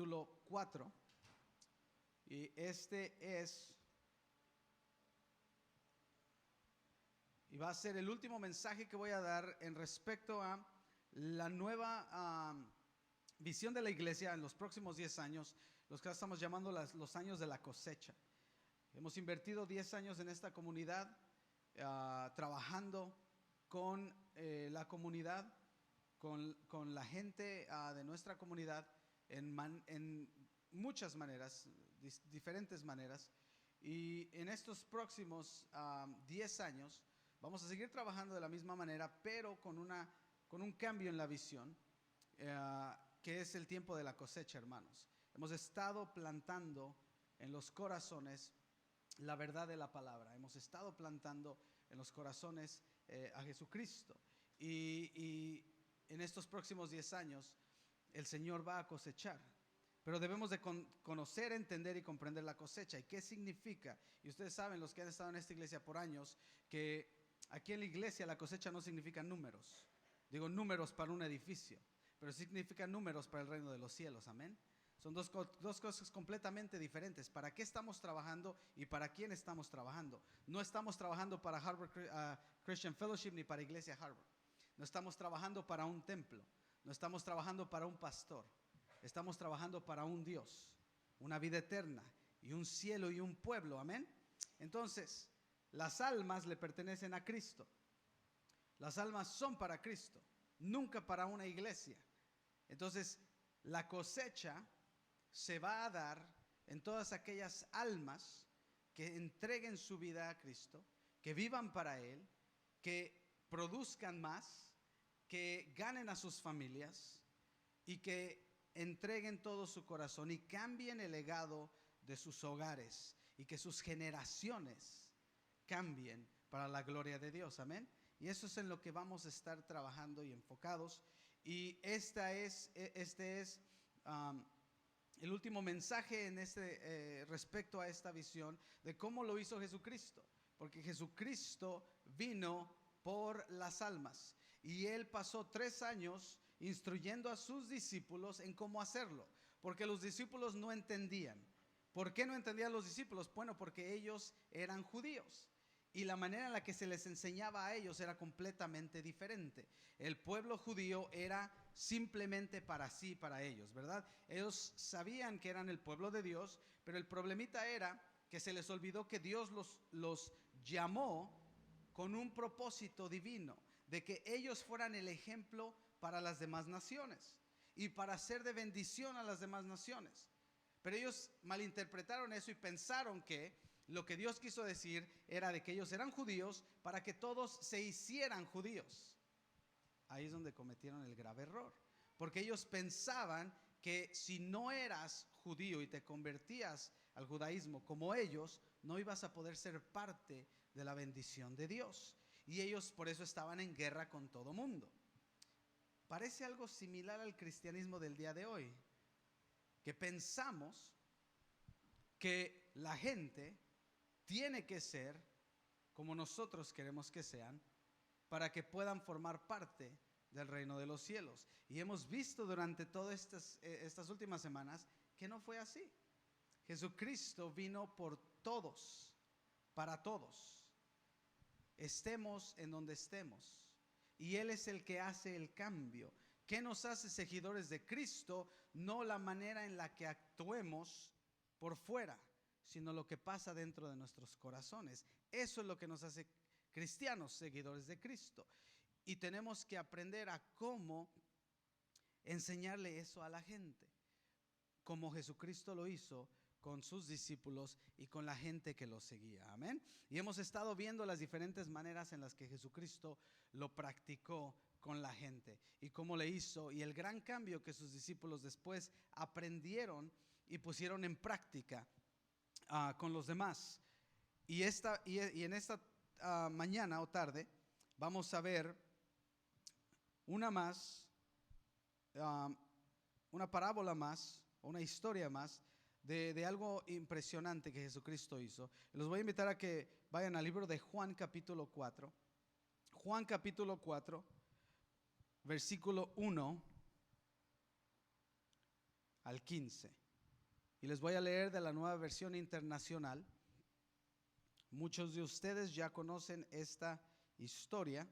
capítulo 4. Y va a ser el último mensaje que voy a dar en respecto a la nueva visión de la iglesia en los próximos 10 años, los que estamos llamando los años de la cosecha. Hemos invertido 10 años en esta comunidad, trabajando con la comunidad, con la gente de nuestra comunidad en muchas maneras, diferentes maneras. Y en estos próximos 10 años vamos a seguir trabajando de la misma manera, pero con un cambio en la visión, que es el tiempo de la cosecha, hermanos. Hemos estado plantando en los corazones la verdad de la palabra. Hemos estado plantando en los corazones a Jesucristo. Y en estos próximos 10 años el Señor va a cosechar. Pero debemos de conocer, entender y comprender la cosecha. ¿Y qué significa? Y ustedes saben, los que han estado en esta iglesia por años, que aquí en la iglesia la cosecha no significa números. Digo números para un edificio, pero significa números para el reino de los cielos. Amén. Son dos cosas completamente diferentes. ¿Para qué estamos trabajando y para quién estamos trabajando? No estamos trabajando para Harvard Christian Fellowship ni para Iglesia Harvard. No estamos trabajando para un templo. No estamos trabajando para un pastor. Estamos trabajando para un Dios, una vida eterna y un cielo y un pueblo. Amén. Entonces, las almas le pertenecen a Cristo. Las almas son para Cristo, nunca para una iglesia. Entonces, la cosecha se va a dar en todas aquellas almas que entreguen su vida a Cristo, que vivan para Él, que produzcan más, que ganen a sus familias y que entreguen todo su corazón y cambien el legado de sus hogares y que sus generaciones cambien para la gloria de Dios. Amén. Y eso es en lo que vamos a estar trabajando y enfocados. Y este es el último mensaje en respecto a esta visión de cómo lo hizo Jesucristo. Porque Jesucristo vino por las almas y Él pasó 3 años instruyendo a sus discípulos en cómo hacerlo, porque los discípulos no entendían. ¿Por qué no entendían los discípulos? Bueno, porque ellos eran judíos y la manera en la que se les enseñaba a ellos era completamente diferente. El pueblo judío era simplemente para sí, para ellos, ¿verdad? Ellos sabían que eran el pueblo de Dios, pero el problemita era que se les olvidó que Dios los llamó con un propósito divino, de que ellos fueran el ejemplo para las demás naciones y para ser de bendición a las demás naciones. Pero ellos malinterpretaron eso y pensaron que lo que Dios quiso decir era de que ellos eran judíos para que todos se hicieran judíos. Ahí es donde cometieron el grave error, porque ellos pensaban que si no eras judío y te convertías al judaísmo como ellos, no ibas a poder ser parte de la bendición de Dios. Y ellos por eso estaban en guerra con todo mundo. Parece algo similar al cristianismo del día de hoy, que pensamos que la gente tiene que ser como nosotros queremos que sean para que puedan formar parte del reino de los cielos. Y hemos visto durante todas estas últimas semanas que no fue así. Jesucristo vino por todos, para todos, estemos en donde estemos. Y Él es el que hace el cambio. ¿Qué nos hace seguidores de Cristo? No la manera en la que actuemos por fuera, sino lo que pasa dentro de nuestros corazones. Eso es lo que nos hace cristianos, seguidores de Cristo. Y tenemos que aprender a cómo enseñarle eso a la gente, como Jesucristo lo hizo con sus discípulos y con la gente que lo seguía. Amén. Y hemos estado viendo las diferentes maneras en las que Jesucristo lo practicó con la gente y cómo le hizo, y el gran cambio que sus discípulos después aprendieron y pusieron en práctica con los demás. Y en esta mañana o tarde vamos a ver una parábola más, una historia más de algo impresionante que Jesucristo hizo. Los voy a invitar a que vayan al libro de Juan capítulo 4. Juan capítulo 4, versículo 1 al 15. Y les voy a leer de la Nueva Versión Internacional. Muchos de ustedes ya conocen esta historia.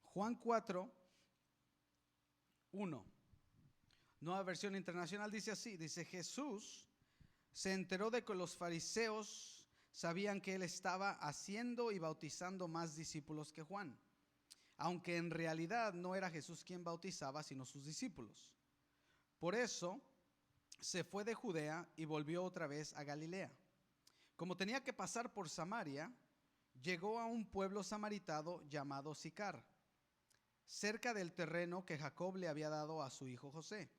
Juan 4, 1. Nueva Versión Internacional dice así, dice: Jesús se enteró de que los fariseos sabían que él estaba haciendo y bautizando más discípulos que Juan, aunque en realidad no era Jesús quien bautizaba, sino sus discípulos. Por eso se fue de Judea y volvió otra vez a Galilea. Como tenía que pasar por Samaria, llegó a un pueblo samaritano llamado Sicar, cerca del terreno que Jacob le había dado a su hijo José.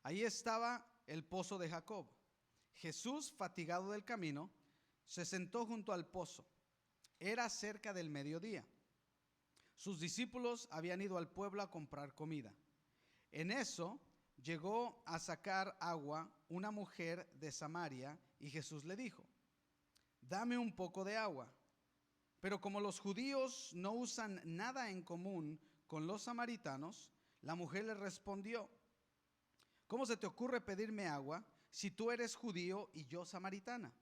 Ahí estaba el pozo de Jacob. Jesús, fatigado del camino, se sentó junto al pozo. Era cerca del mediodía. Sus discípulos habían ido al pueblo a comprar comida. En eso llegó a sacar agua una mujer de Samaria y Jesús le dijo: dame un poco de agua. Pero como los judíos no usan nada en común con los samaritanos, la mujer le respondió: ¿cómo se te ocurre pedirme agua si tú eres judío y yo samaritana?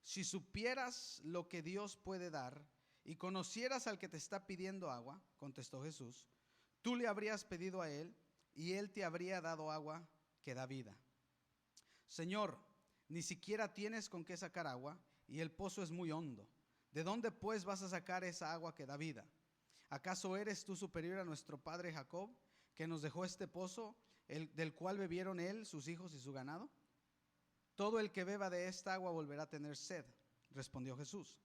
Si supieras lo que Dios puede dar y conocieras al que te está pidiendo agua, contestó Jesús, tú le habrías pedido a él y él te habría dado agua que da vida. Señor, ni siquiera tienes con qué sacar agua y el pozo es muy hondo. ¿De dónde pues vas a sacar esa agua que da vida? ¿Acaso eres tú superior a nuestro padre Jacob, que nos dejó este pozo, del cual bebieron él, sus hijos y su ganado? Todo el que beba de esta agua volverá a tener sed, respondió Jesús.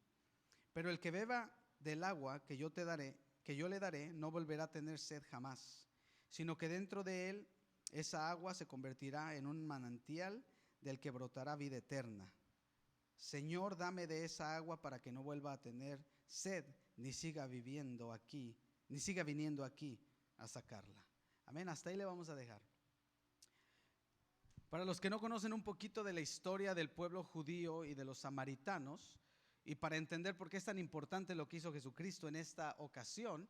Pero el que beba del agua que yo le daré, no volverá a tener sed jamás, sino que dentro de él esa agua se convertirá en un manantial del que brotará vida eterna. Señor, dame de esa agua para que no vuelva a tener sed, ni siga viniendo aquí a sacarla. Amén, hasta ahí le vamos a dejar. Para los que no conocen un poquito de la historia del pueblo judío y de los samaritanos, y para entender por qué es tan importante lo que hizo Jesucristo en esta ocasión,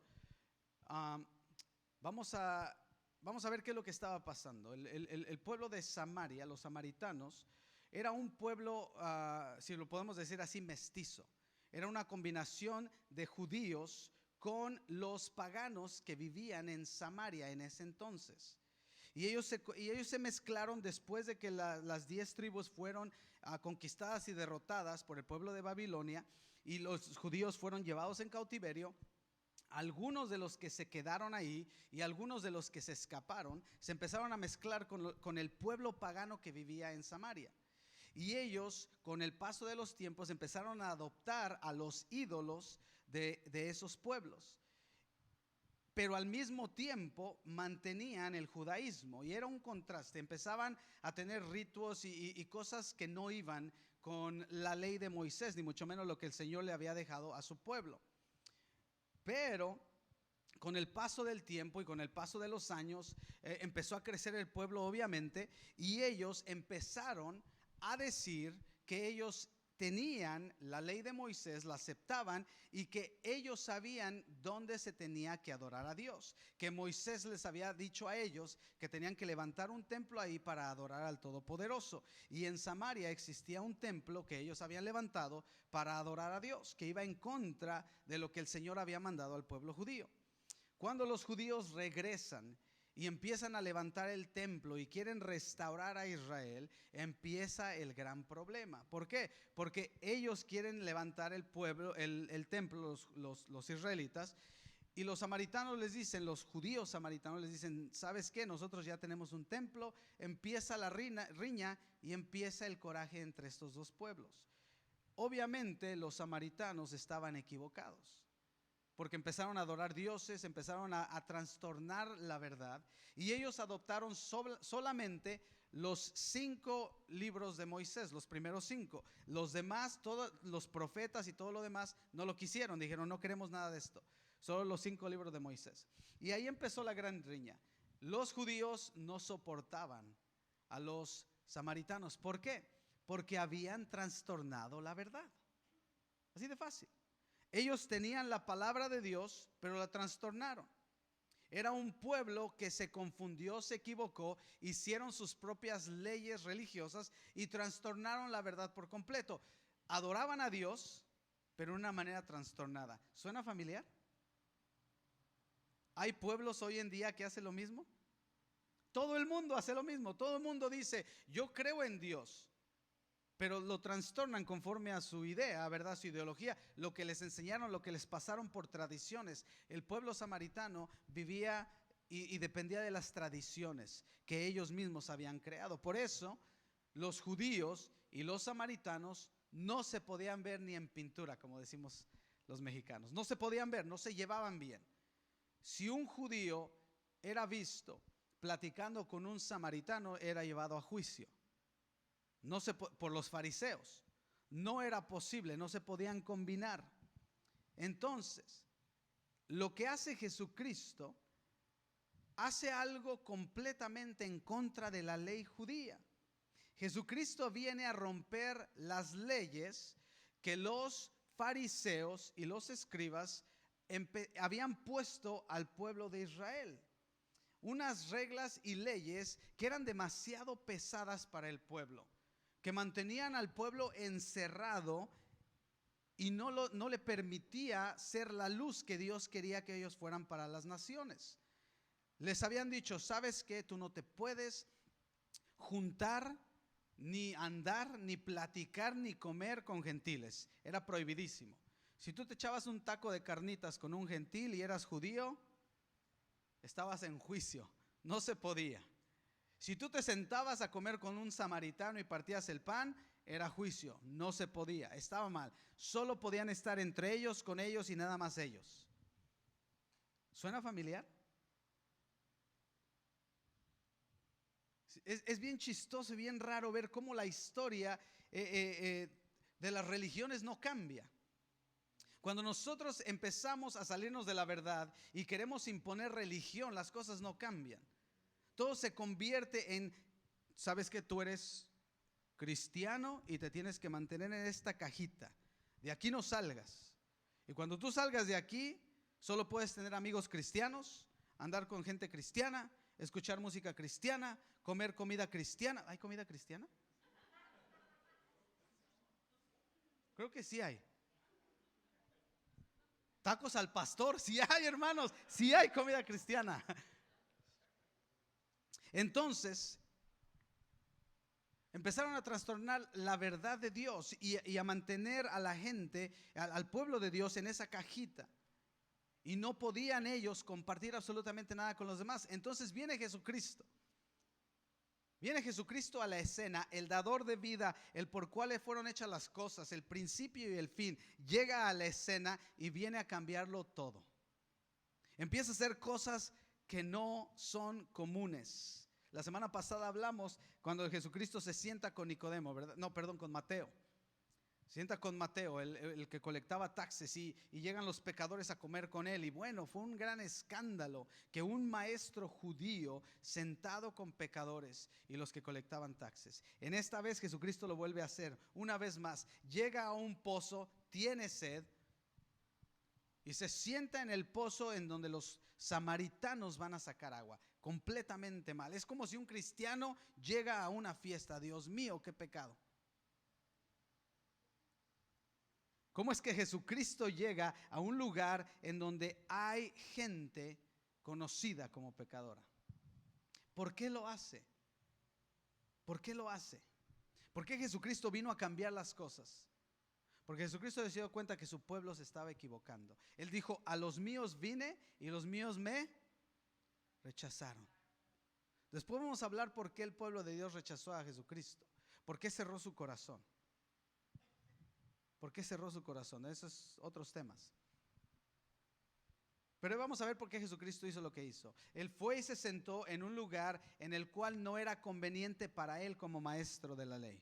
vamos a ver qué es lo que estaba pasando. El pueblo de Samaria, los samaritanos, era un pueblo, si lo podemos decir así, mestizo. Era una combinación de judíos con los paganos que vivían en Samaria en ese entonces. Y ellos se mezclaron después de que las 10 tribus fueron conquistadas y derrotadas por el pueblo de Babilonia, y los judíos fueron llevados en cautiverio. Algunos de los que se quedaron ahí y algunos de los que se escaparon se empezaron a mezclar con el pueblo pagano que vivía en Samaria. Y ellos, con el paso de los tiempos, empezaron a adoptar a los ídolos de esos pueblos. Pero al mismo tiempo mantenían el judaísmo, y era un contraste. Empezaban a tener ritos y cosas que no iban con la ley de Moisés, ni mucho menos lo que el Señor le había dejado a su pueblo. Pero con el paso del tiempo y con el paso de los años, empezó a crecer el pueblo, obviamente, y ellos empezaron a decir que ellos tenían la ley de Moisés, la aceptaban, y que ellos sabían dónde se tenía que adorar a Dios, que Moisés les había dicho a ellos que tenían que levantar un templo ahí para adorar al Todopoderoso, y en Samaria existía un templo que ellos habían levantado para adorar a Dios, que iba en contra de lo que el Señor había mandado al pueblo judío. Cuando los judíos regresan y empiezan a levantar el templo y quieren restaurar a Israel, empieza el gran problema. ¿Por qué? Porque ellos quieren levantar el pueblo, el templo, los israelitas, y los samaritanos les dicen, los judíos samaritanos les dicen: ¿sabes qué? Nosotros ya tenemos un templo. Empieza la riña y empieza el coraje entre estos dos pueblos. Obviamente los samaritanos estaban equivocados, porque empezaron a adorar dioses, empezaron a trastornar la verdad, y ellos adoptaron solamente los 5 libros de Moisés, los primeros 5. Los demás, todos los profetas y todo lo demás, no lo quisieron. Dijeron: no queremos nada de esto, solo los 5 libros de Moisés. Y ahí empezó la gran riña. Los judíos no soportaban a los samaritanos. ¿Por qué? Porque habían trastornado la verdad. Así de fácil. Ellos tenían la palabra de Dios, pero la trastornaron. Era un pueblo que se confundió, se equivocó, hicieron sus propias leyes religiosas y trastornaron la verdad por completo. Adoraban a Dios, pero de una manera trastornada. ¿Suena familiar? ¿Hay pueblos hoy en día que hacen lo mismo? Todo el mundo hace lo mismo. Todo el mundo dice, yo creo en Dios, pero lo trastornan conforme a su idea, ¿verdad? Su ideología, lo que les enseñaron, lo que les pasaron por tradiciones. El pueblo samaritano vivía y dependía de las tradiciones que ellos mismos habían creado. Por eso los judíos y los samaritanos no se podían ver ni en pintura, como decimos los mexicanos. No se podían ver, no se llevaban bien. Si un judío era visto platicando con un samaritano, era llevado a juicio. No se, por los fariseos. No era posible, no se podían combinar. Entonces, lo que hace Jesucristo, hace algo completamente en contra de la ley judía. Jesucristo viene a romper las leyes que los fariseos y los escribas habían puesto al pueblo de Israel. Unas reglas y leyes que eran demasiado pesadas para el pueblo, que mantenían al pueblo encerrado y no le permitía ser la luz que Dios quería que ellos fueran para las naciones. Les habían dicho, ¿sabes qué? Tú no te puedes juntar, ni andar, ni platicar, ni comer con gentiles. Era prohibidísimo. Si tú te echabas un taco de carnitas con un gentil y eras judío, estabas en juicio. No se podía. Si tú te sentabas a comer con un samaritano y partías el pan, era juicio. No se podía. Estaba mal. Solo podían estar entre ellos, con ellos y nada más ellos. ¿Suena familiar? Es bien chistoso y bien raro ver cómo la historia de las religiones no cambia. Cuando nosotros empezamos a salirnos de la verdad y queremos imponer religión, las cosas no cambian. Todo se convierte en, sabes que tú eres cristiano y te tienes que mantener en esta cajita. De aquí no salgas. Y cuando tú salgas de aquí, solo puedes tener amigos cristianos, andar con gente cristiana, escuchar música cristiana, comer comida cristiana. ¿Hay comida cristiana? Creo que sí hay. Tacos al pastor, sí hay, hermanos, sí hay comida cristiana. Entonces, empezaron a trastornar la verdad de Dios y a mantener a la gente, al pueblo de Dios en esa cajita. Y no podían ellos compartir absolutamente nada con los demás. Entonces viene Jesucristo. Viene Jesucristo a la escena, el dador de vida, el por cual fueron hechas las cosas, el principio y el fin. Llega a la escena y viene a cambiarlo todo. Empieza a hacer cosas que no son comunes. La semana pasada hablamos cuando Jesucristo se sienta con Nicodemo, ¿verdad? No, perdón, con Mateo. Sienta con Mateo, el que colectaba taxes, y llegan los pecadores a comer con él. Y bueno, fue un gran escándalo que un maestro judío sentado con pecadores y los que colectaban taxes. En esta vez Jesucristo lo vuelve a hacer. Una vez más, llega a un pozo, tiene sed y se sienta en el pozo en donde los samaritanos van a sacar agua. Completamente mal. Es como si un cristiano llega a una fiesta. Dios mío, qué pecado. ¿Cómo es que Jesucristo llega a un lugar en donde hay gente conocida como pecadora? ¿Por qué lo hace? ¿Por qué lo hace? ¿Por qué Jesucristo vino a cambiar las cosas? Porque Jesucristo se dio cuenta que su pueblo se estaba equivocando. Él dijo, a los míos vine y los míos me rechazaron. Después vamos a hablar por qué el pueblo de Dios rechazó a Jesucristo. ¿Por qué cerró su corazón? ¿Por qué cerró su corazón? Esos otros temas. Pero vamos a ver por qué Jesucristo hizo lo que hizo. Él fue y se sentó en un lugar en el cual no era conveniente para él como maestro de la ley.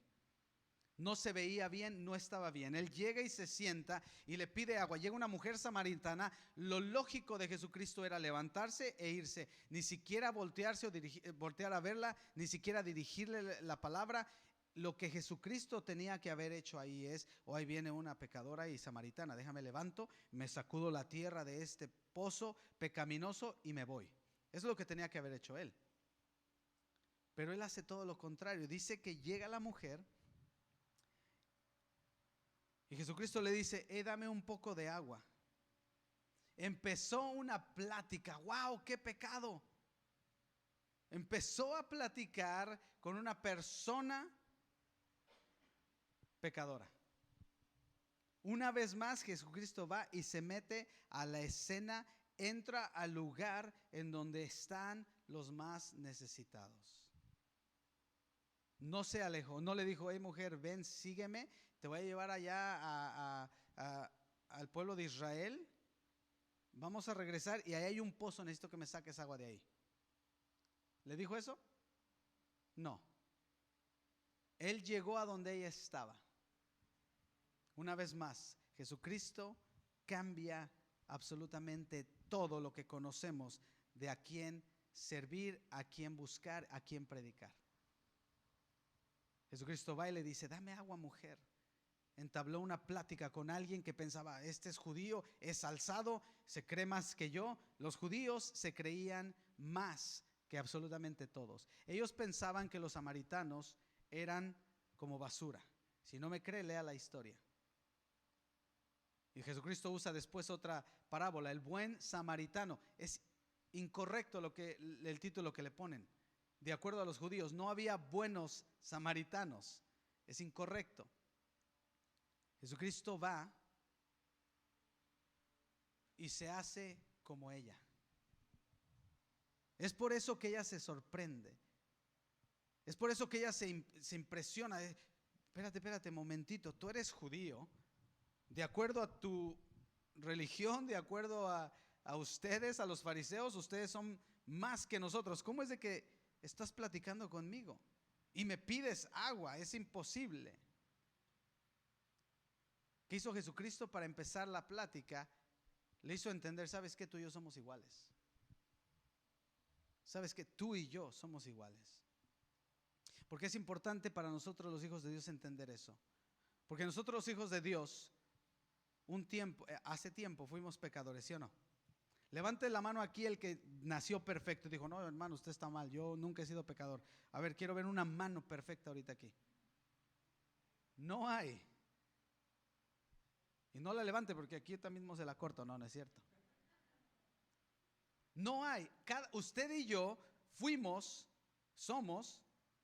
No se veía bien, no estaba bien. Él llega y se sienta y le pide agua. Llega una mujer samaritana. Lo lógico de Jesucristo era levantarse e irse. Ni siquiera voltearse o voltear a verla, ni siquiera dirigirle la palabra. Lo que Jesucristo tenía que haber hecho ahí es, ahí viene una pecadora y samaritana, déjame levanto, me sacudo la tierra de este pozo pecaminoso y me voy. Es lo que tenía que haber hecho él. Pero él hace todo lo contrario. Dice que llega la mujer y Jesucristo le dice, dame un poco de agua. Empezó una plática. ¡Wow! ¡Qué pecado! Empezó a platicar con una persona pecadora. Una vez más Jesucristo va y se mete a la escena, entra al lugar en donde están los más necesitados. No se alejó, no le dijo, hey mujer, ven, sígueme, te voy a llevar allá al pueblo de Israel. Vamos a regresar y ahí hay un pozo, necesito que me saques agua de ahí. ¿Le dijo eso? No. Él llegó a donde ella estaba. Una vez más, Jesucristo cambia absolutamente todo lo que conocemos de a quién servir, a quién buscar, a quién predicar. Jesucristo va y le dice, dame agua, mujer. Entabló una plática con alguien que pensaba, este es judío, es alzado, se cree más que yo. Los judíos se creían más que absolutamente todos. Ellos pensaban que los samaritanos eran como basura. Si no me cree, lea la historia. Y Jesucristo usa después otra parábola, el buen samaritano. Es incorrecto el título que le ponen. De acuerdo a los judíos, no había buenos samaritanos. Es incorrecto. Jesucristo va y se hace como ella. Es por eso que ella se sorprende. Es por eso que ella se impresiona. Espérate, momentito, tú eres judío. De acuerdo a tu religión, de acuerdo a ustedes, a los fariseos, ustedes son más que nosotros. ¿Cómo es de que estás platicando conmigo y me pides agua? Es imposible. ¿Qué hizo Jesucristo para empezar la plática? Le hizo entender, ¿sabes qué? Tú y yo somos iguales. ¿Sabes qué? Tú y yo somos iguales. Porque es importante para nosotros los hijos de Dios entender eso. Porque nosotros los hijos de Dios, hace tiempo fuimos pecadores, ¿sí o no? Levante la mano aquí el que nació perfecto. Dijo, no hermano, usted está mal, yo nunca he sido pecador. A ver, quiero ver una mano perfecta ahorita aquí. No hay. Y no la levante porque aquí también mismo se la corto. No es cierto. No hay. Usted y yo somos,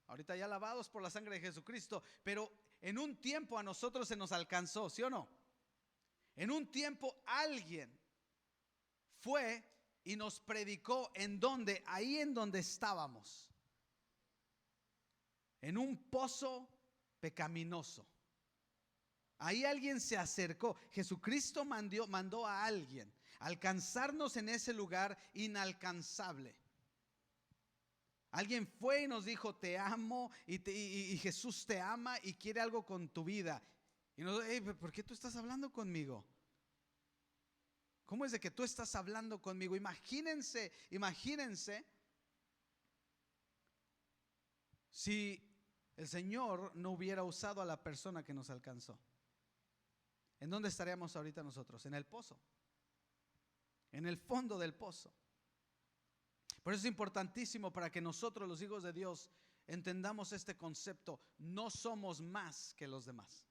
ahorita ya lavados por la sangre de Jesucristo, pero en un tiempo a nosotros se nos alcanzó, ¿sí o no? En un tiempo alguien fue y nos predicó ahí en donde estábamos, en un pozo pecaminoso. Ahí alguien se acercó. Jesucristo mandó a alguien a alcanzarnos en ese lugar inalcanzable. Alguien fue y nos dijo, te amo, y Jesús te ama y quiere algo con tu vida. Y nos dijo, ¿por qué tú estás hablando conmigo? ¿Cómo es de que tú estás hablando conmigo? Imagínense si el Señor no hubiera usado a la persona que nos alcanzó. ¿En dónde estaríamos ahorita nosotros? En el pozo. En el fondo del pozo. Por eso es importantísimo para que nosotros, los hijos de Dios, entendamos este concepto. No somos más que los demás.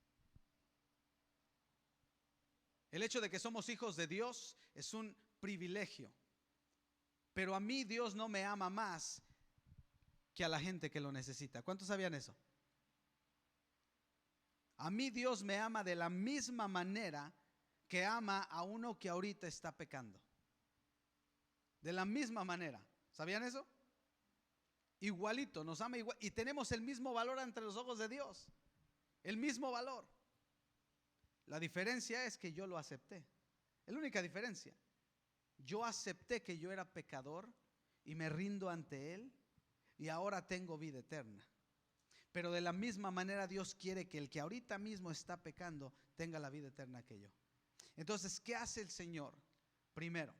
El hecho de que somos hijos de Dios es un privilegio. Pero a mí Dios no me ama más que a la gente que lo necesita. ¿Cuántos sabían eso? A mí Dios me ama de la misma manera que ama a uno que ahorita está pecando. De la misma manera. ¿Sabían eso? Igualito, nos ama igual. Y tenemos el mismo valor ante los ojos de Dios. El mismo valor. La diferencia es que yo lo acepté. Es la única diferencia. Yo acepté que yo era pecador y me rindo ante Él y ahora tengo vida eterna. Pero de la misma manera Dios quiere que el que ahorita mismo está pecando tenga la vida eterna que yo. Entonces, ¿qué hace el Señor? Primero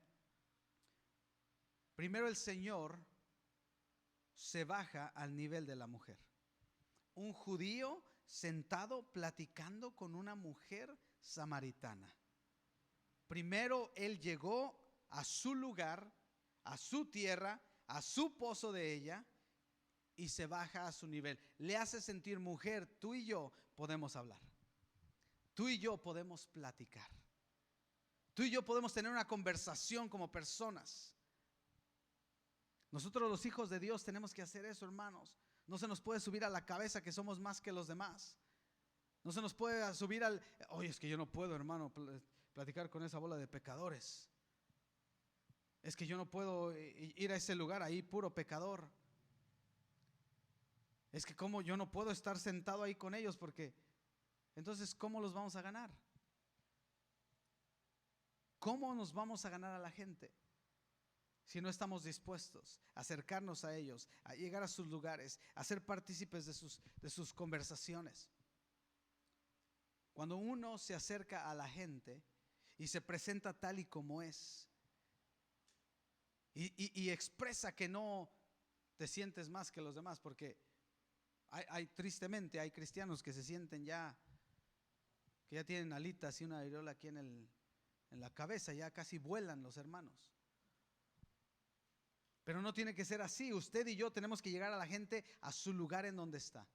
el Señor se baja al nivel de la mujer. Un judío sentado platicando con una mujer samaritana. Primero Él llegó a su lugar, a su tierra, a su pozo de ella y se baja a su nivel. Le hace sentir mujer. Tú y yo podemos hablar. Tú y yo podemos platicar. Tú y yo podemos tener una conversación como personas. Nosotros los hijos de Dios tenemos que hacer eso, hermanos. No se nos puede subir a la cabeza que somos más que los demás. No se nos puede subir al, oye, es que yo no puedo, hermano, platicar con esa bola de pecadores. Es que yo no puedo ir a ese lugar, ahí puro pecador. Es que como yo no puedo estar sentado ahí con ellos, porque entonces ¿cómo los vamos a ganar? ¿Cómo nos vamos a ganar a la gente si no estamos dispuestos a acercarnos a ellos, a llegar a sus lugares, a ser partícipes de sus conversaciones? Cuando uno se acerca a la gente y se presenta tal y como es, y expresa que no te sientes más que los demás, porque tristemente hay cristianos que se sienten ya, que ya tienen alitas y una areola aquí en la cabeza, ya casi vuelan los hermanos. Pero no tiene que ser así. Usted y yo tenemos que llegar a la gente a su lugar en donde está,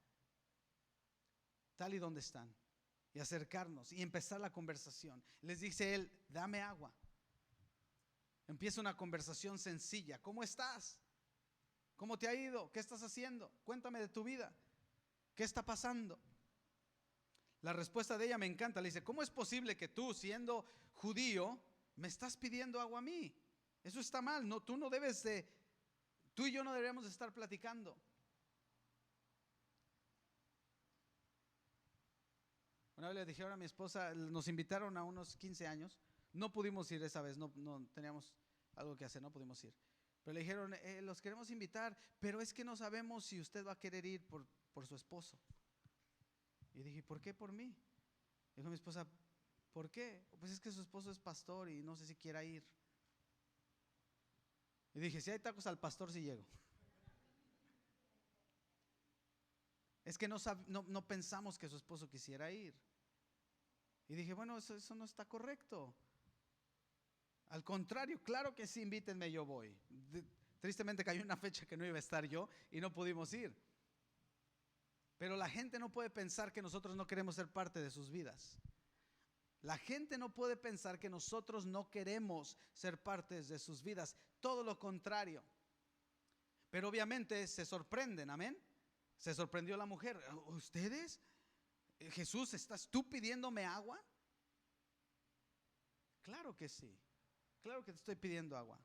tal y donde están, y acercarnos y empezar la conversación. Les dice él, dame agua. Empieza una conversación sencilla. ¿Cómo estás? ¿Cómo te ha ido? ¿Qué estás haciendo? Cuéntame de tu vida. ¿Qué está pasando? La respuesta de ella me encanta. Le dice, ¿cómo es posible que tú, siendo judío, me estás pidiendo agua a mí? Eso está mal. No, tú y yo no deberíamos de estar platicando. Una vez le dijeron a mi esposa, nos invitaron a unos 15 años. No pudimos ir esa vez, no teníamos algo que hacer, no pudimos ir. Pero le dijeron, los queremos invitar, pero es que no sabemos si usted va a querer ir por su esposo. Y dije, ¿por qué por mí? Dijo mi esposa, ¿por qué? Pues es que su esposo es pastor y no sé si quiera ir. Y dije, si hay tacos al pastor, sí llego. Es que no pensamos que su esposo quisiera ir. Y dije, bueno, eso no está correcto. Al contrario, claro que sí, invítenme, yo voy. Tristemente cayó una fecha que no iba a estar yo y no pudimos ir. Pero la gente no puede pensar que nosotros no queremos ser parte de sus vidas. La gente no puede pensar que nosotros no queremos ser partes de sus vidas. Todo lo contrario. Pero obviamente se sorprenden, amén. Se sorprendió la mujer. ¿Ustedes? Jesús, ¿estás tú pidiéndome agua? Claro que sí. Claro que te estoy pidiendo agua.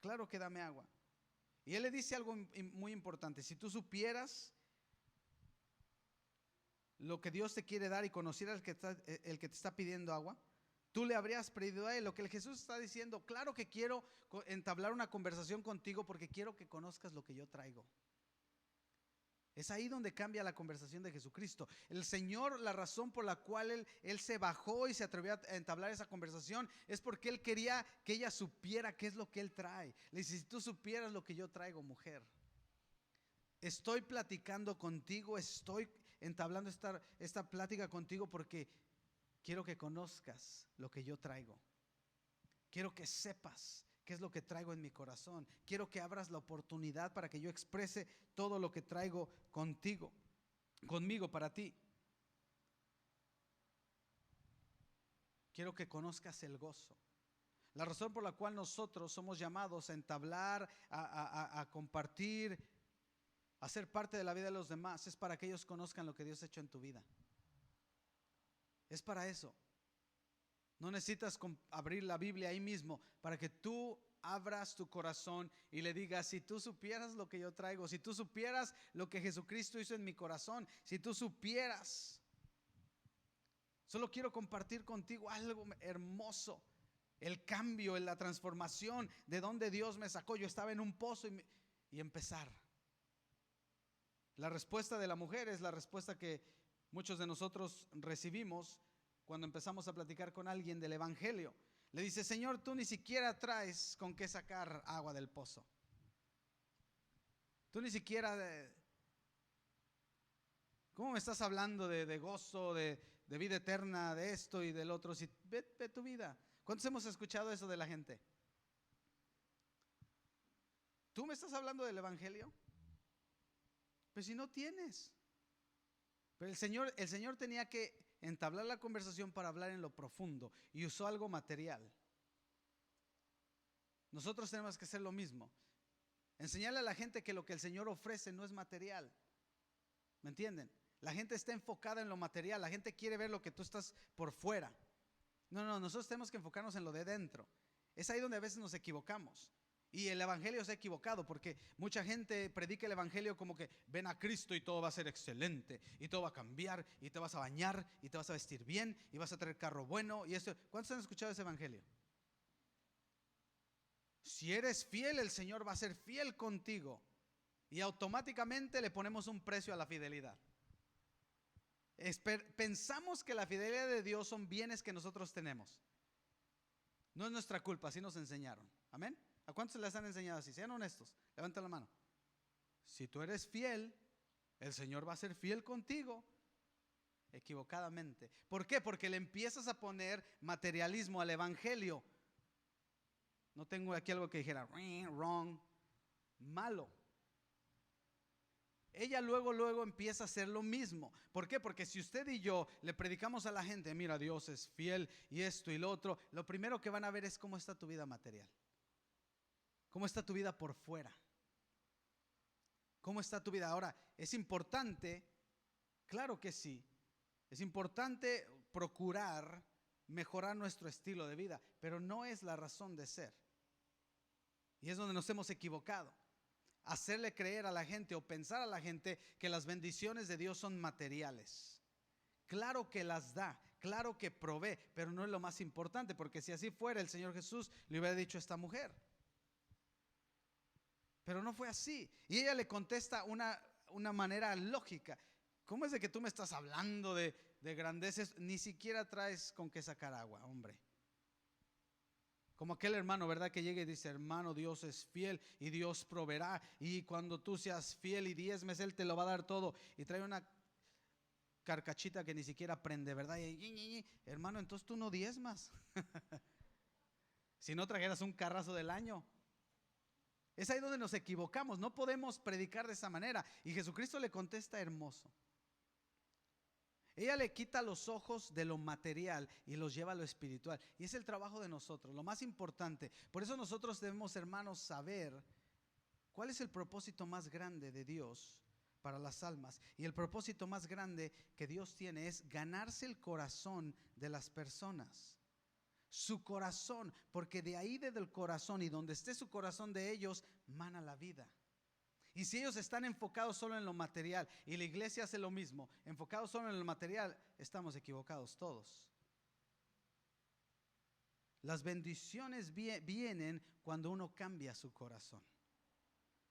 Claro que dame agua. Y él le dice algo muy importante. Si tú supieras lo que Dios te quiere dar y conocieras el que te está pidiendo agua, tú le habrías pedido a él. Lo que Jesús está diciendo, claro que quiero entablar una conversación contigo porque quiero que conozcas lo que yo traigo. Es ahí donde cambia la conversación de Jesucristo. El Señor, la razón por la cual él se bajó y se atrevió a entablar esa conversación es porque Él quería que ella supiera qué es lo que Él trae. Le dice, si tú supieras lo que yo traigo, mujer. Estoy platicando contigo, estoy entablando esta plática contigo porque quiero que conozcas lo que yo traigo. Quiero que sepas qué es lo que traigo en mi corazón. Quiero que abras la oportunidad para que yo exprese todo lo que traigo conmigo para ti. Quiero que conozcas el gozo. La razón por la cual nosotros somos llamados a entablar, a compartir, a ser parte de la vida de los demás, es para que ellos conozcan lo que Dios ha hecho en tu vida. Es para eso. No necesitas abrir la Biblia ahí mismo para que tú abras tu corazón y le digas, si tú supieras lo que yo traigo, si tú supieras lo que Jesucristo hizo en mi corazón, si tú supieras. Solo quiero compartir contigo algo hermoso, el cambio, la transformación de donde Dios me sacó. Yo estaba en un pozo y empezar. La respuesta de la mujer es la respuesta que muchos de nosotros recibimos cuando empezamos a platicar con alguien del evangelio. Le dice, Señor, tú ni siquiera traes con qué sacar agua del pozo. Tú ni siquiera, ¿cómo me estás hablando de gozo, de vida eterna, de esto y del otro? Si ve tu vida. ¿Cuántos hemos escuchado eso de la gente? ¿Tú me estás hablando del evangelio? Pues si no tienes. Pero el Señor tenía que entablar la conversación para hablar en lo profundo y usó algo material. Nosotros tenemos que hacer lo mismo. Enseñarle a la gente que lo que el Señor ofrece no es material. ¿Me entienden? La gente está enfocada en lo material. La gente quiere ver lo que tú estás por fuera. No, nosotros tenemos que enfocarnos en lo de dentro. Es ahí donde a veces nos equivocamos. Y el evangelio se ha equivocado porque mucha gente predica el evangelio como que ven a Cristo y todo va a ser excelente y todo va a cambiar y te vas a bañar y te vas a vestir bien y vas a tener carro bueno y esto. ¿Cuántos han escuchado ese evangelio? Si eres fiel, el Señor va a ser fiel contigo y automáticamente le ponemos un precio a la fidelidad. Pensamos que la fidelidad de Dios son bienes que nosotros tenemos. No es nuestra culpa, así nos enseñaron. Amén. ¿A cuántos les han enseñado así? Sean honestos, levanten la mano. Si tú eres fiel, el Señor va a ser fiel contigo. Equivocadamente. ¿Por qué? Porque le empiezas a poner materialismo al evangelio. No tengo aquí algo que dijera wrong, malo. Ella luego empieza a hacer lo mismo. ¿Por qué? Porque si usted y yo le predicamos a la gente, mira, Dios es fiel y esto y lo otro, lo primero que van a ver es cómo está tu vida material. ¿Cómo está tu vida por fuera? ¿Cómo está tu vida? Ahora, ¿es importante? Claro que sí. Es importante procurar mejorar nuestro estilo de vida, pero no es la razón de ser. Y es donde nos hemos equivocado. Hacerle creer a la gente o pensar a la gente que las bendiciones de Dios son materiales. Claro que las da, claro que provee, pero no es lo más importante, porque si así fuera, el Señor Jesús le hubiera dicho a esta mujer. Pero no fue así. Y ella le contesta una manera lógica. ¿Cómo es de que tú me estás hablando de grandeces? Ni siquiera traes con qué sacar agua, hombre. Como aquel hermano, ¿verdad? Que llega y dice, hermano, Dios es fiel y Dios proveerá. Y cuando tú seas fiel y diezmes, Él te lo va a dar todo. Y trae una carcachita que ni siquiera prende, ¿verdad? Hermano, entonces tú no diezmas. Si no trajeras un carrazo del año. Es ahí donde nos equivocamos. No podemos predicar de esa manera. Y Jesucristo le contesta hermoso. Ella le quita los ojos de lo material y los lleva a lo espiritual. Y es el trabajo de nosotros, lo más importante. Por eso nosotros debemos, hermanos, saber cuál es el propósito más grande de Dios para las almas. Y el propósito más grande que Dios tiene es ganarse el corazón de las personas. Su corazón, porque de ahí desde el corazón y donde esté su corazón de ellos, mana la vida. Y si ellos están enfocados solo en lo material y la iglesia hace lo mismo, enfocados solo en lo material, estamos equivocados todos. Las bendiciones vienen cuando uno cambia su corazón,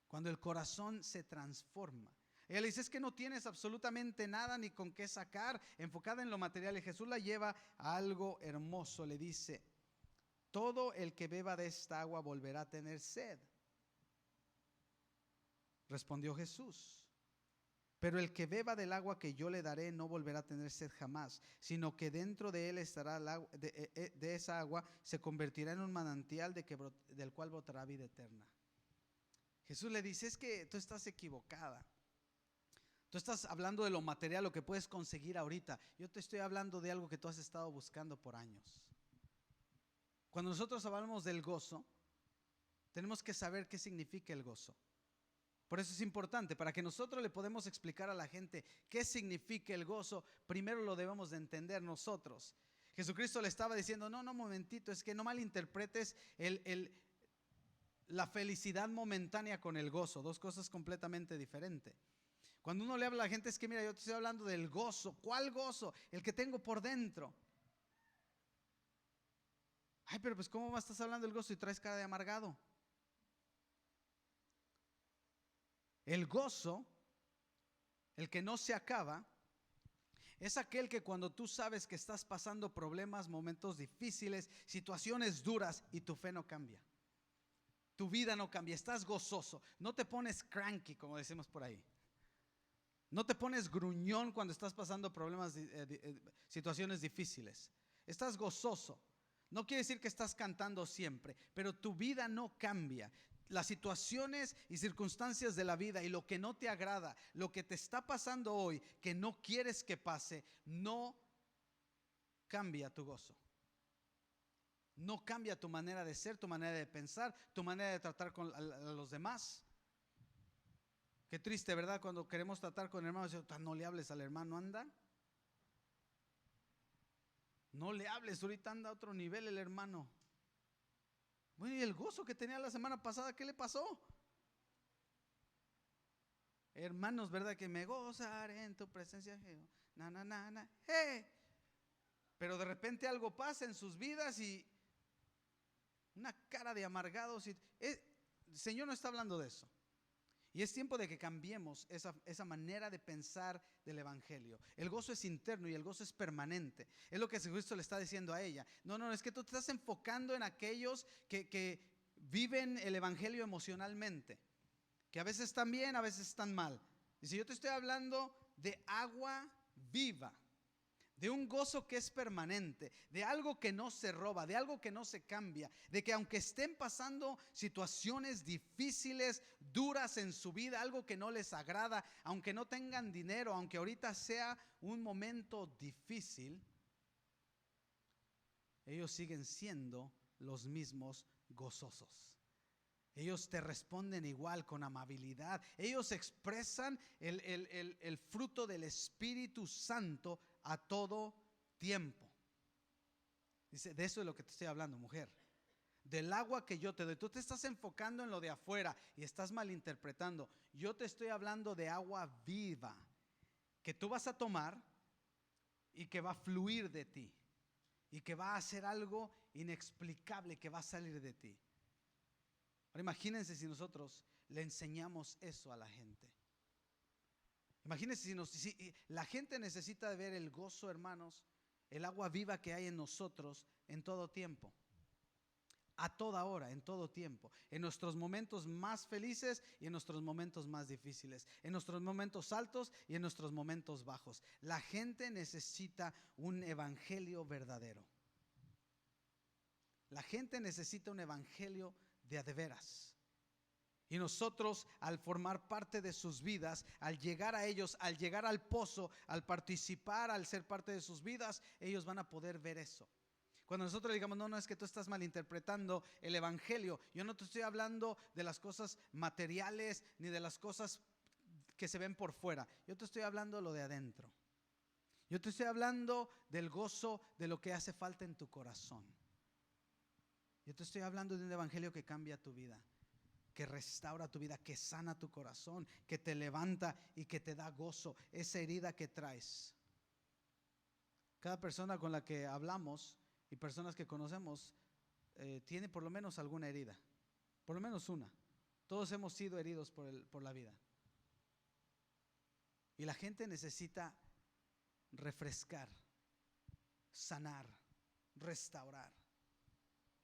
cuando el corazón se transforma. Ella le dice, es que no tienes absolutamente nada ni con qué sacar, enfocada en lo material. Y Jesús la lleva a algo hermoso. Le dice, todo el que beba de esta agua volverá a tener sed. Respondió Jesús, pero el que beba del agua que yo le daré no volverá a tener sed jamás, sino que dentro de él estará el agua, de esa agua se convertirá en un manantial del cual brotará vida eterna. Jesús le dice, es que tú estás equivocada. Tú estás hablando de lo material, lo que puedes conseguir ahorita. Yo te estoy hablando de algo que tú has estado buscando por años. Cuando nosotros hablamos del gozo, tenemos que saber qué significa el gozo. Por eso es importante, para que nosotros le podamos explicar a la gente qué significa el gozo, primero lo debemos de entender nosotros. Jesucristo le estaba diciendo, no, momentito, es que no malinterpretes la felicidad momentánea con el gozo, dos cosas completamente diferentes. Cuando uno le habla a la gente es que mira, yo te estoy hablando del gozo. ¿Cuál gozo? El que tengo por dentro. Ay, pero pues ¿cómo estás hablando del gozo y traes cara de amargado? El gozo, el que no se acaba, es aquel que cuando tú sabes que estás pasando problemas, momentos difíciles, situaciones duras y tu fe no cambia. Tu vida no cambia, estás gozoso. No te pones cranky, como decimos por ahí. No te pones gruñón cuando estás pasando problemas, situaciones difíciles. Estás gozoso. No quiere decir que estás cantando siempre, pero tu vida no cambia. las situaciones y circunstancias de la vida y lo que no te agrada, lo que te está pasando hoy, que no quieres que pase, no cambia tu gozo. No cambia tu manera de ser, tu manera de pensar, tu manera de tratar con a los demás. Qué triste, ¿verdad? Cuando queremos tratar con hermanos, no le hables al hermano, anda. No le hables, ahorita anda a otro nivel el hermano. Bueno, y el gozo que tenía la semana pasada, ¿qué le pasó? Hermanos, ¿verdad? Que me gozaré en tu presencia. Na, na, na, na, hey. Pero de repente algo pasa en sus vidas y una cara de amargados. El Señor no está hablando de eso. Y es tiempo de que cambiemos esa manera de pensar del evangelio. El gozo es interno y el gozo es permanente. Es lo que Jesucristo le está diciendo a ella. No, es que tú te estás enfocando en aquellos que viven el evangelio emocionalmente, que a veces están bien, a veces están mal. Y si yo te estoy hablando de agua viva, de un gozo que es permanente, de algo que no se roba, de algo que no se cambia, de que aunque estén pasando situaciones difíciles, duras en su vida, algo que no les agrada, aunque no tengan dinero, aunque ahorita sea un momento difícil, ellos siguen siendo los mismos gozosos. Ellos te responden igual con amabilidad. Ellos expresan el fruto del Espíritu Santo a todo tiempo. Dice, de eso es lo que te estoy hablando, mujer. Del agua que yo te doy. Tú te estás enfocando en lo de afuera y estás malinterpretando. Yo te estoy hablando de agua viva que tú vas a tomar y que va a fluir de ti y que va a hacer algo inexplicable que va a salir de ti. Ahora imagínense si nosotros le enseñamos eso a la gente. Imagínense si la gente necesita ver el gozo, hermanos, el agua viva que hay en nosotros en todo tiempo, a toda hora, en todo tiempo, en nuestros momentos más felices y en nuestros momentos más difíciles, en nuestros momentos altos y en nuestros momentos bajos. La gente necesita un evangelio verdadero. La gente necesita un evangelio de veras. Y nosotros, al formar parte de sus vidas, al llegar a ellos, al llegar al pozo, al participar, al ser parte de sus vidas, ellos van a poder ver eso. Cuando nosotros digamos, no, es que tú estás malinterpretando el evangelio. Yo no te estoy hablando de las cosas materiales ni de las cosas que se ven por fuera. Yo te estoy hablando de lo de adentro. Yo te estoy hablando del gozo de lo que hace falta en tu corazón. Yo te estoy hablando de un evangelio que cambia tu vida, que restaura tu vida, que sana tu corazón, que te levanta y que te da gozo, esa herida que traes. Cada persona con la que hablamos y personas que conocemos tiene por lo menos alguna herida, por lo menos una. Todos hemos sido heridos por la vida. Y la gente necesita refrescar, sanar, restaurar.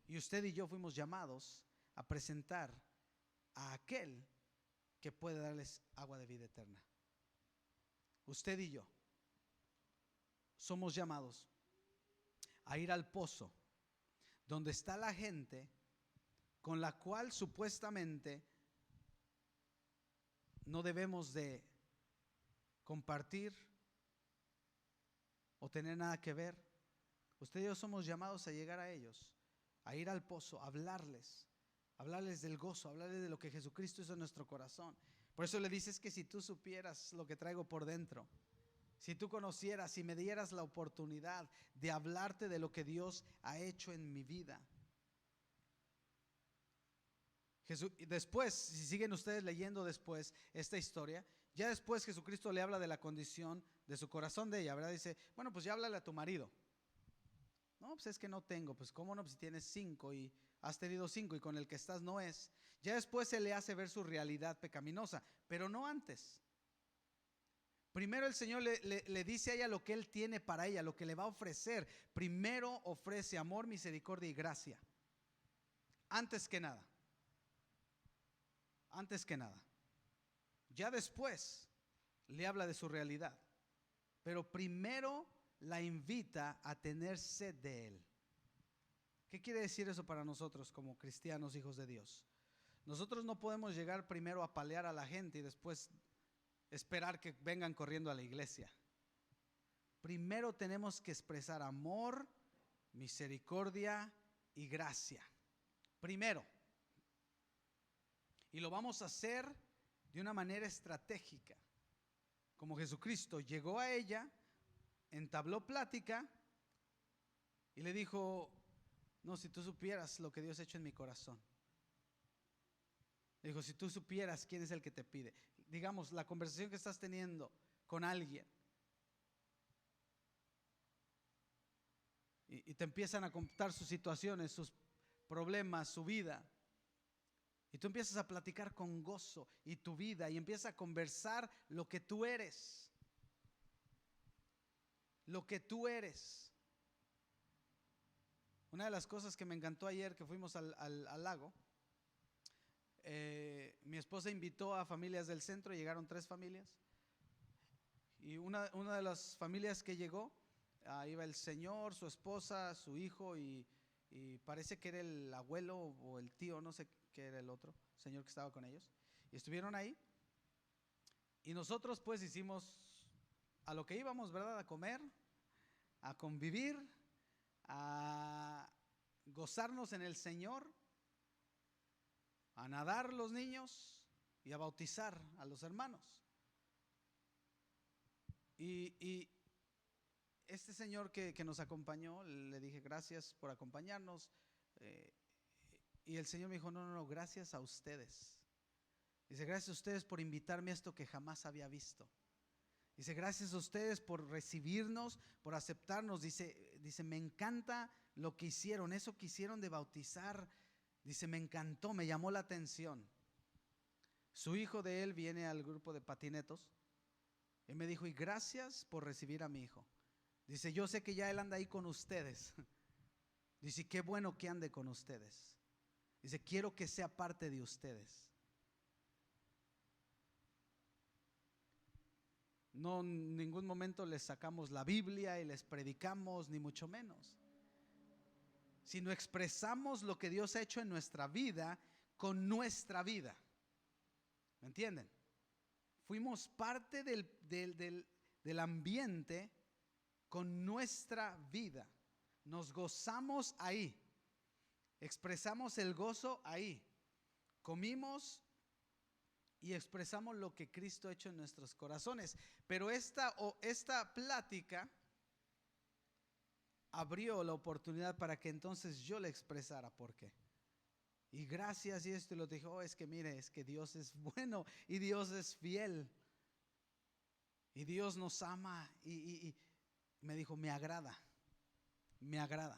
Y usted y yo fuimos llamados a presentar a aquel que puede darles agua de vida eterna. Usted y yo somos llamados a ir al pozo donde está la gente con la cual supuestamente no debemos de compartir o tener nada que ver. Usted y yo somos llamados a llegar a ellos, a ir al pozo, a hablarles del gozo, hablarles de lo que Jesucristo hizo en nuestro corazón. Por eso le dices que si tú supieras lo que traigo por dentro, si tú conocieras, si me dieras la oportunidad de hablarte de lo que Dios ha hecho en mi vida. Después, si siguen ustedes leyendo después esta historia, ya después Jesucristo le habla de la condición de su corazón de ella, ¿verdad? Dice, bueno, pues ya háblale a tu marido. No, pues es que no tengo. Pues cómo no, pues si tienes 5 y has tenido 5 y con el que estás no es. Ya después se le hace ver su realidad pecaminosa, pero no antes. Primero el Señor le dice a ella lo que Él tiene para ella, lo que le va a ofrecer. Primero ofrece amor, misericordia y gracia. Antes que nada. Antes que nada. Ya después le habla de su realidad. Pero primero la invita a tener sed de Él. ¿Qué quiere decir eso para nosotros como cristianos, hijos de Dios? Nosotros no podemos llegar primero a palear a la gente y después esperar que vengan corriendo a la iglesia. Primero tenemos que expresar amor, misericordia y gracia. Primero. Y lo vamos a hacer de una manera estratégica. Como Jesucristo llegó a ella, entabló plática y le dijo: no, si tú supieras lo que Dios ha hecho en mi corazón. Le dijo: si tú supieras quién es el que te pide. Digamos, la conversación que estás teniendo con alguien. Y te empiezan a contar sus situaciones, sus problemas, su vida. Y tú empiezas a platicar con gozo y tu vida, y empiezas a conversar lo que tú eres. Lo que tú eres. Una de las cosas que me encantó ayer que fuimos al lago, mi esposa invitó a familias del centro, llegaron 3 familias. Y una de las familias que llegó, iba el señor, su esposa, su hijo y parece que era el abuelo o el tío, no sé qué era el otro señor que estaba con ellos. Y estuvieron ahí. Y nosotros pues hicimos a lo que íbamos, ¿verdad? A comer, a convivir, a gozarnos en el Señor, a nadar los niños y a bautizar a los hermanos. Y este señor que nos acompañó, le dije: gracias por acompañarnos. Y el Señor me dijo: no, gracias a ustedes. Dice: gracias a ustedes por invitarme a esto que jamás había visto. Dice: gracias a ustedes por recibirnos, por aceptarnos. Dice, me encanta lo que hicieron, eso que hicieron de bautizar. Dice: me encantó, me llamó la atención. Su hijo de él viene al grupo de patinetos y me dijo: y gracias por recibir a mi hijo. Dice: yo sé que ya él anda ahí con ustedes. Dice: qué bueno que ande con ustedes. Dice: quiero que sea parte de ustedes. No, en ningún momento les sacamos la Biblia y les predicamos, ni mucho menos. Sino expresamos lo que Dios ha hecho en nuestra vida con nuestra vida. ¿Me entienden? Fuimos parte del ambiente con nuestra vida. Nos gozamos ahí. Expresamos el gozo ahí. Comimos y expresamos lo que Cristo ha hecho en nuestros corazones. Pero esta plática abrió la oportunidad para que entonces yo le expresara por qué. Y gracias y esto, y lo dijo: es que mire, es que Dios es bueno y Dios es fiel. Y Dios nos ama. Y me dijo: me agrada. Me agrada.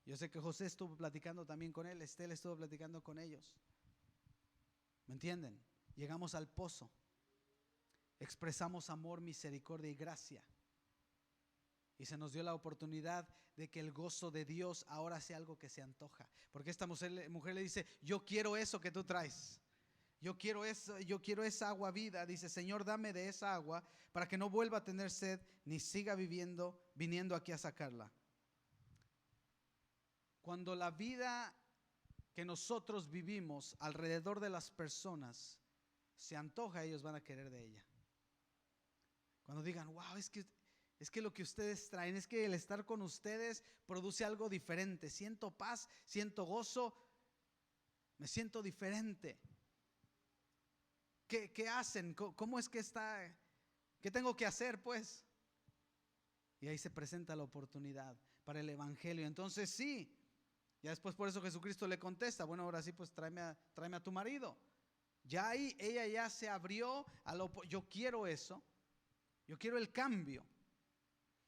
Yo sé que José estuvo platicando también con él, Estel estuvo platicando con ellos. ¿Me entienden? Llegamos al pozo. Expresamos amor, misericordia y gracia. Y se nos dio la oportunidad de que el gozo de Dios ahora sea algo que se antoja. Porque esta mujer le dice: yo quiero eso que tú traes. Yo quiero esa agua vida. Dice: Señor, dame de esa agua para que no vuelva a tener sed ni siga viniendo aquí a sacarla. Cuando la vida que nosotros vivimos alrededor de las personas se antoja, ellos van a querer de ella. Cuando digan: wow, es que lo que ustedes traen, es que el estar con ustedes produce algo diferente. Siento paz, siento gozo, me siento diferente. ¿Qué hacen? ¿Cómo es que está? ¿Qué tengo que hacer, pues? Y ahí se presenta la oportunidad para el evangelio. Entonces sí, ya después por eso Jesucristo le contesta: bueno, ahora sí, pues tráeme a tu marido. Ya ahí ella ya se abrió yo quiero eso. Yo quiero el cambio.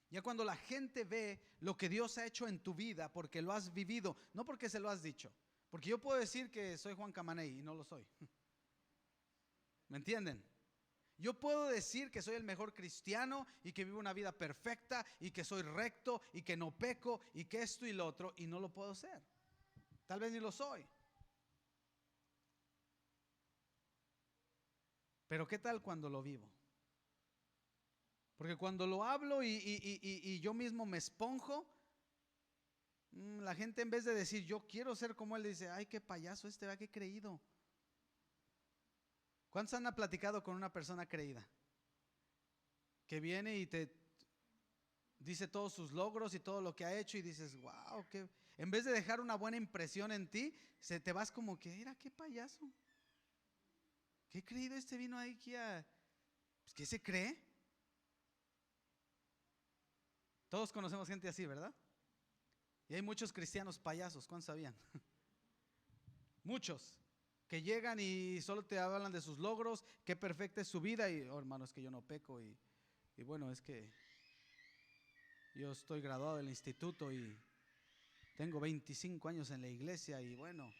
Ya cuando la gente ve lo que Dios ha hecho en tu vida, porque lo has vivido, no porque se lo has dicho. Porque yo puedo decir que soy Juan Camaney y no lo soy. ¿Me entienden? Yo puedo decir que soy el mejor cristiano y que vivo una vida perfecta y que soy recto y que no peco y que esto y lo otro, y no lo puedo ser. Tal vez ni lo soy. Pero ¿qué tal cuando lo vivo? Porque cuando lo hablo y yo mismo me esponjo, la gente, en vez de decir yo quiero ser como él, dice: ay, qué payaso este, ¿va? Qué creído. ¿Cuántos han platicado con una persona creída? Que viene y te dice todos sus logros y todo lo que ha hecho y dices, wow, que en vez de dejar una buena impresión en ti, te vas como que, mira, qué payaso. ¿Qué creído este vino aquí a... Pues, ¿qué se cree? Todos conocemos gente así, ¿verdad? Y hay muchos cristianos payasos, ¿cuántos sabían? Muchos que llegan y solo te hablan de sus logros, qué perfecta es su vida y, oh, hermano, es que yo no peco y bueno, es que yo estoy graduado del instituto y tengo 25 años en la iglesia y bueno,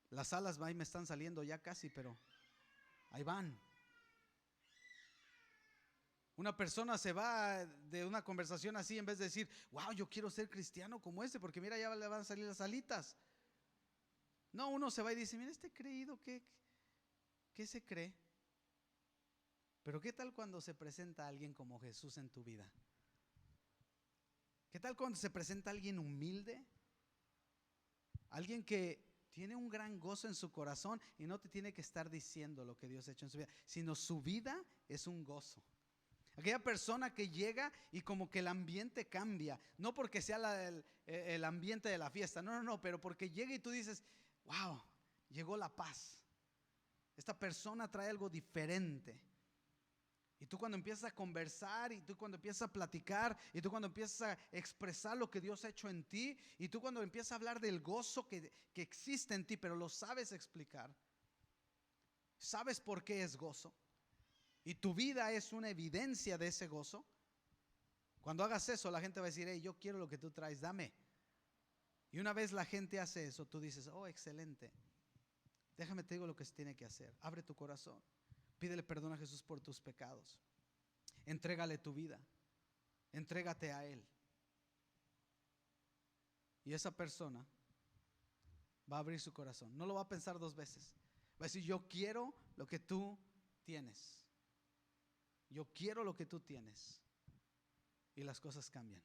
las alas ahí me están saliendo ya casi, pero ahí van. Una persona se va de una conversación así en vez de decir, wow, yo quiero ser cristiano como este, porque mira, ya le van a salir las alitas. No, uno se va y dice, mira, este creído, ¿qué se cree? Pero ¿qué tal cuando se presenta alguien como Jesús en tu vida? ¿Qué tal cuando se presenta alguien humilde? Alguien que tiene un gran gozo en su corazón y no te tiene que estar diciendo lo que Dios ha hecho en su vida, sino su vida es un gozo. Aquella persona que llega y como que el ambiente cambia, no porque sea el ambiente de la fiesta, no, pero porque llega y tú dices, wow, llegó la paz. Esta persona trae algo diferente. Y tú cuando empiezas a conversar, y tú cuando empiezas a platicar, y tú cuando empiezas a expresar lo que Dios ha hecho en ti, y tú cuando empiezas a hablar del gozo que existe en ti, pero lo sabes explicar, sabes por qué es gozo, y tu vida es una evidencia de ese gozo. Cuando hagas eso, la gente va a decir, hey, yo quiero lo que tú traes, dame. Y una vez la gente hace eso, tú dices, oh, excelente, déjame te digo lo que se tiene que hacer. Abre tu corazón. Pídele perdón a Jesús por tus pecados. Entrégale tu vida. Entrégate a Él. Y esa persona va a abrir su corazón. No lo va a pensar dos veces. Va a decir, yo quiero lo que tú tienes. Yo quiero lo que tú tienes. Y las cosas cambian.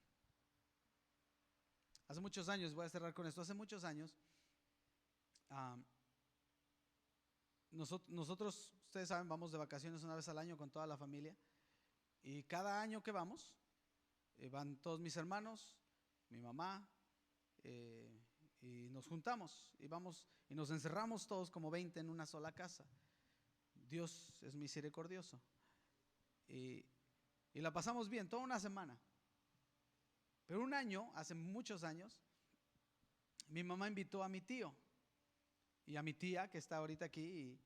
Hace muchos años, voy a cerrar con esto. Hace muchos años, nosotros, ustedes saben, vamos de vacaciones una vez al año con toda la familia. Y cada año que vamos, van todos mis hermanos, mi mamá, y nos juntamos y vamos y nos encerramos todos como 20 en una sola casa. Dios es misericordioso. Y la pasamos bien, toda una semana. Pero un año, hace muchos años, mi mamá invitó a mi tío y a mi tía que está ahorita aquí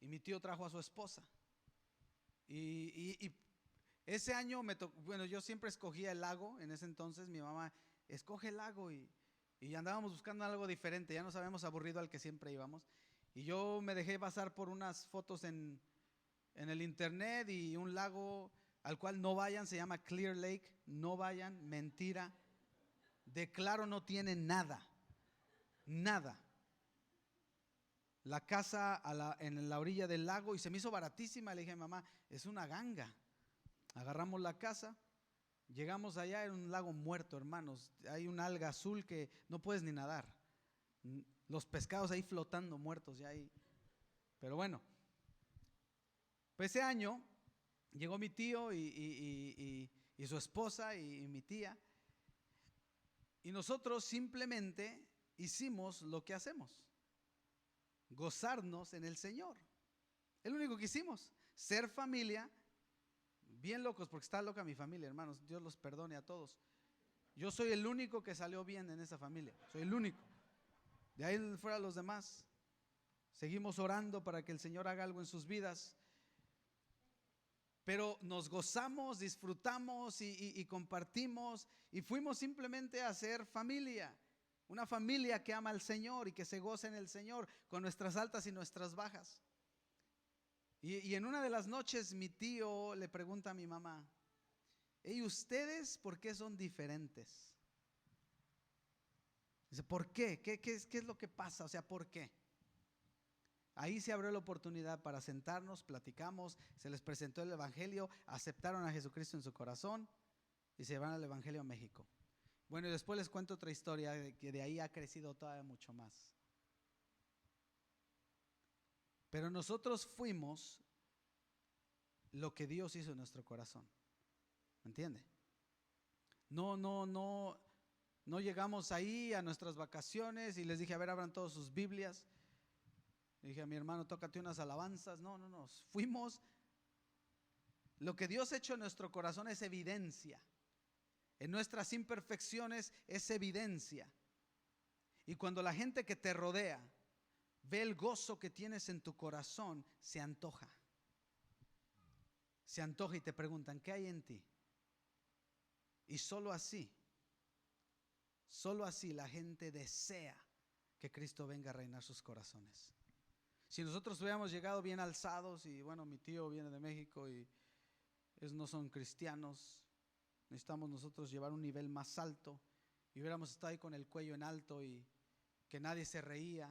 y mi tío trajo a su esposa. Y ese año me tocó, bueno, yo siempre escogía el lago, en ese entonces mi mamá escoge el lago y andábamos buscando algo diferente, ya nos habíamos aburrido al que siempre íbamos. Y yo me dejé pasar por unas fotos en el internet y un lago al cual no vayan, se llama Clear Lake, no vayan, mentira. De claro no tiene nada, nada. La casa en la orilla del lago y se me hizo baratísima, le dije a mi mamá, es una ganga. Agarramos la casa, llegamos allá, era un lago muerto, hermanos. Hay un alga azul que no puedes ni nadar. Los pescados ahí flotando, muertos ya ahí. Pero bueno, pues ese año llegó mi tío y su esposa y mi tía. Y nosotros simplemente hicimos lo que hacemos: gozarnos en el Señor. Es lo único que hicimos, ser familia. Bien locos, porque está loca mi familia, hermanos. Dios los perdone a todos. Yo soy el único que salió bien en esa familia. Soy el único. De ahí fuera los demás. Seguimos orando para que el Señor haga algo en sus vidas. Pero nos gozamos, disfrutamos y compartimos. Y fuimos simplemente a ser familia. Una familia que ama al Señor y que se goza en el Señor, con nuestras altas y nuestras bajas. Y en una de las noches mi tío le pregunta a mi mamá, ¿y ustedes por qué son diferentes? Dice, ¿por qué? ¿Qué es lo que pasa? O sea, ¿por qué? Ahí se abrió la oportunidad para sentarnos, platicamos, se les presentó el Evangelio, aceptaron a Jesucristo en su corazón y se van al Evangelio a México. Bueno, y después les cuento otra historia que de ahí ha crecido todavía mucho más. Pero nosotros fuimos lo que Dios hizo en nuestro corazón. ¿Me entiende? No llegamos ahí a nuestras vacaciones y les dije, a ver, abran todas sus Biblias. Le dije a mi hermano, tócate unas alabanzas. No. Fuimos. Lo que Dios ha hecho en nuestro corazón es evidencia. En nuestras imperfecciones es evidencia. Y cuando la gente que te rodea ve el gozo que tienes en tu corazón, se antoja. Se antoja y te preguntan, ¿qué hay en ti? Y solo así la gente desea que Cristo venga a reinar sus corazones. Si nosotros hubiéramos llegado bien alzados y bueno, mi tío viene de México y ellos no son cristianos, necesitamos nosotros llevar un nivel más alto y hubiéramos estado ahí con el cuello en alto y que nadie se reía,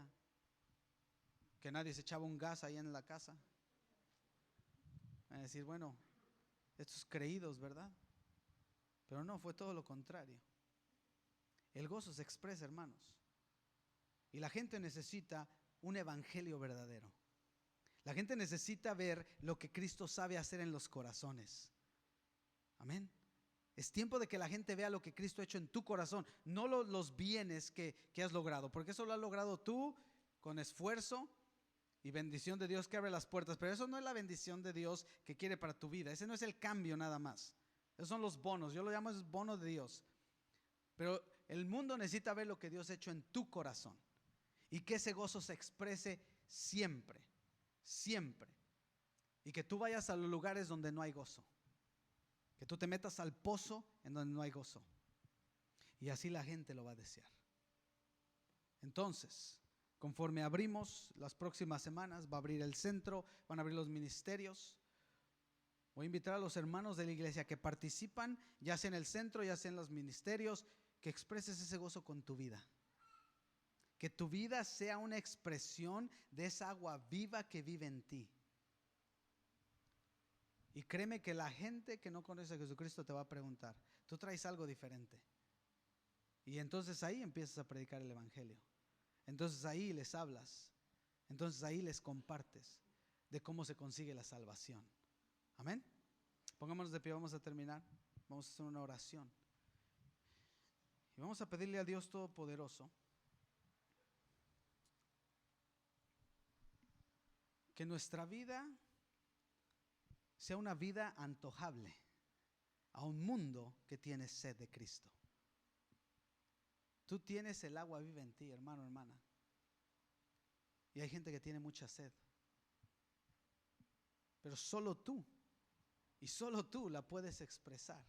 que nadie se echaba un gas ahí en la casa. Van a decir, bueno, estos creídos, ¿verdad? Pero no, fue todo lo contrario. El gozo se expresa, hermanos. Y la gente necesita un evangelio verdadero. La gente necesita ver lo que Cristo sabe hacer en los corazones. Amén. Es tiempo de que la gente vea lo que Cristo ha hecho en tu corazón, no los bienes que has logrado, porque eso lo has logrado tú con esfuerzo y bendición de Dios que abre las puertas. Pero eso no es la bendición de Dios que quiere para tu vida. Ese no es el cambio nada más. Esos son los bonos. Yo lo llamo bono de Dios. Pero el mundo necesita ver lo que Dios ha hecho en tu corazón y que ese gozo se exprese siempre, siempre. Y que tú vayas a los lugares donde no hay gozo. Que tú te metas al pozo en donde no hay gozo. Y así la gente lo va a desear. Entonces, conforme abrimos las próximas semanas, va a abrir el centro, van a abrir los ministerios. Voy a invitar a los hermanos de la iglesia que participan, ya sea en el centro, ya sea en los ministerios, que expreses ese gozo con tu vida. Que tu vida sea una expresión de esa agua viva que vive en ti. Y créeme que la gente que no conoce a Jesucristo te va a preguntar, tú traes algo diferente. Y entonces ahí empiezas a predicar el evangelio. Entonces ahí les hablas. Entonces ahí les compartes de cómo se consigue la salvación. Amén. Pongámonos de pie, vamos a terminar. Vamos a hacer una oración. Y vamos a pedirle a Dios Todopoderoso que nuestra vida sea una vida antojable a un mundo que tiene sed de Cristo. Tú tienes el agua viva en ti, hermano, hermana. Y hay gente que tiene mucha sed. Pero solo tú, y solo tú la puedes expresar.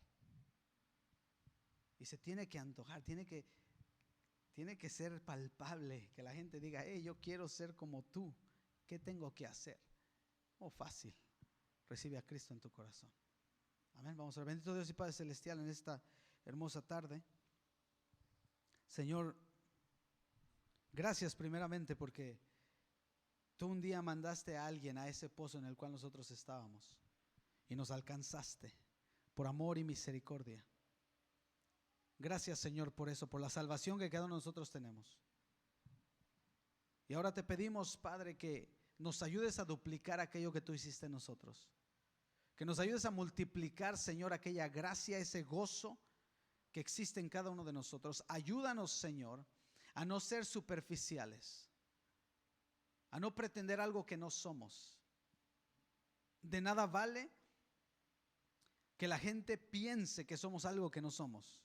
Y se tiene que antojar, tiene que ser palpable, que la gente diga, yo quiero ser como tú. ¿Qué tengo que hacer? Fácil. Recibe a Cristo en tu corazón. Amén. Vamos a ver. Bendito Dios y Padre Celestial, en esta hermosa tarde. Señor, gracias primeramente porque tú un día mandaste a alguien a ese pozo en el cual nosotros estábamos y nos alcanzaste por amor y misericordia. Gracias, Señor, por eso, por la salvación que cada uno de nosotros tenemos. Y ahora te pedimos, Padre, que nos ayudes a duplicar aquello que tú hiciste en nosotros. Que nos ayudes a multiplicar, Señor, aquella gracia, ese gozo que existe en cada uno de nosotros. Ayúdanos, Señor, a no ser superficiales, a no pretender algo que no somos. De nada vale que la gente piense que somos algo que no somos.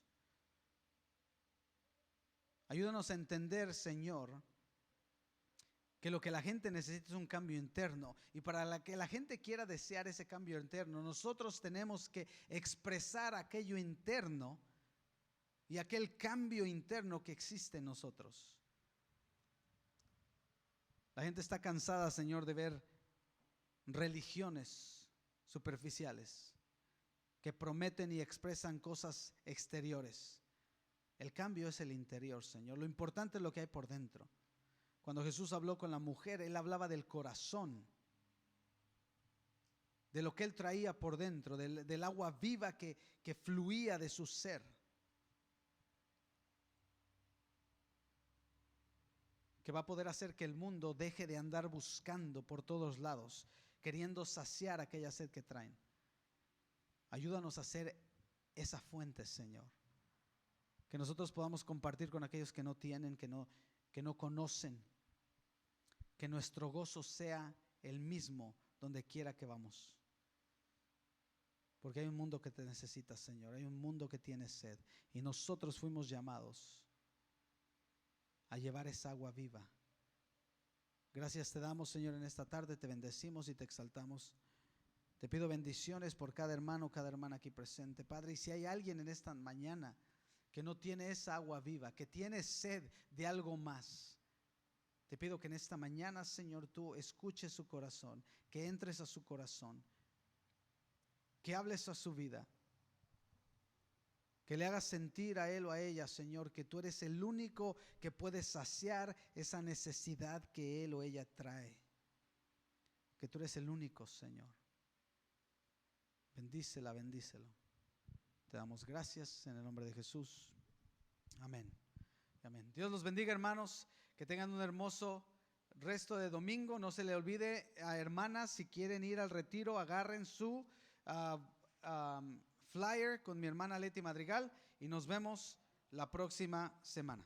Ayúdanos a entender, Señor, que lo que la gente necesita es un cambio interno. Y para que la gente quiera desear ese cambio interno, nosotros tenemos que expresar aquello interno y aquel cambio interno que existe en nosotros. La gente está cansada, Señor, de ver religiones superficiales que prometen y expresan cosas exteriores. El cambio es el interior, Señor. Lo importante es lo que hay por dentro. Cuando Jesús habló con la mujer, Él hablaba del corazón, de lo que Él traía por dentro, del agua viva que fluía de su ser. que va a poder hacer que el mundo deje de andar buscando por todos lados, queriendo saciar aquella sed que traen. Ayúdanos a ser esa fuente, Señor. Que nosotros podamos compartir con aquellos que no tienen, que no conocen. Que nuestro gozo sea el mismo donde quiera que vamos. Porque hay un mundo que te necesita, Señor. Hay un mundo que tiene sed. Y nosotros fuimos llamados a llevar esa agua viva. Gracias te damos, Señor, en esta tarde. Te bendecimos y te exaltamos. Te pido bendiciones por cada hermano, cada hermana aquí presente, Padre. Y si hay alguien en esta mañana que no tiene esa agua viva, que tiene sed de algo más, te pido que en esta mañana, Señor, tú escuches su corazón, que entres a su corazón, que hables a su vida, que le hagas sentir a él o a ella, Señor, que tú eres el único que puede saciar esa necesidad que él o ella trae. Que tú eres el único, Señor. Bendícela, bendícelo. Te damos gracias en el nombre de Jesús. Amén. Amén. Dios los bendiga, hermanos. Que tengan un hermoso resto de domingo. No se le olvide a hermanas, si quieren ir al retiro, agarren su flyer con mi hermana Leti Madrigal y nos vemos la próxima semana.